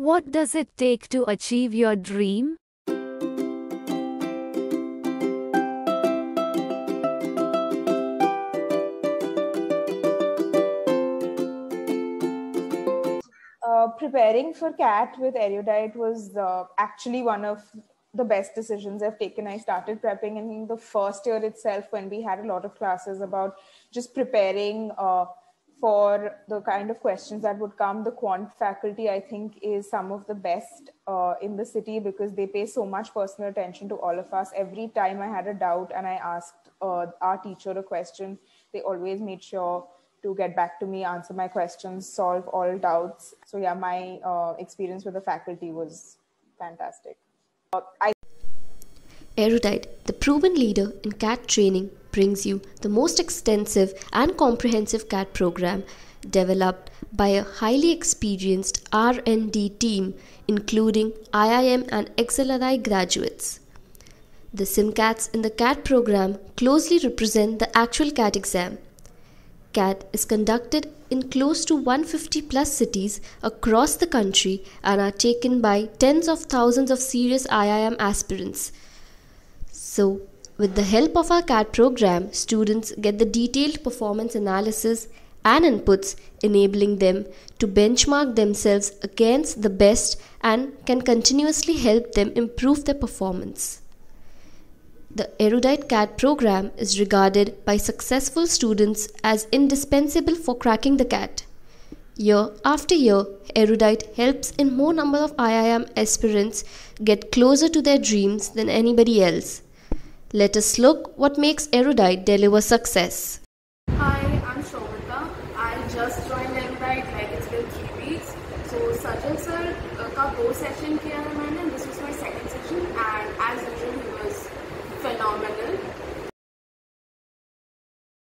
What does it take to achieve your dream? Preparing for CAT with Erudite was actually one of the best decisions I've taken. I started prepping in the first year itself when we had a lot of classes about just preparing for the kind of questions that would come. The quant faculty, I think, is some of the best in the city because they pay so much personal attention to all of us. Every time I had a doubt and I asked our teacher a question, they always made sure to get back to me, answer my questions, solve all doubts. So yeah, my experience with the faculty was fantastic. Erudite, the proven leader in CAT training, brings you the most extensive and comprehensive CAT program developed by a highly experienced R&D team including IIM and XLRI graduates. The SimCATs in the CAT program closely represent the actual CAT exam. CAT is conducted in close to 150 plus cities across the country and are taken by tens of thousands of serious IIM aspirants. So, with the help of our CAT program, students get the detailed performance analysis and inputs enabling them to benchmark themselves against the best and can continuously help them improve their performance. The Erudite CAT program is regarded by successful students as indispensable for cracking the CAT. Year after year, Erudite helps in more number of IIM aspirants get closer to their dreams than anybody else. Let us look what makes Erudite deliver success. Hi, I'm Shomita. I just joined Erudite, like it's been 3 weeks. So Sajal sir का 2 session किया है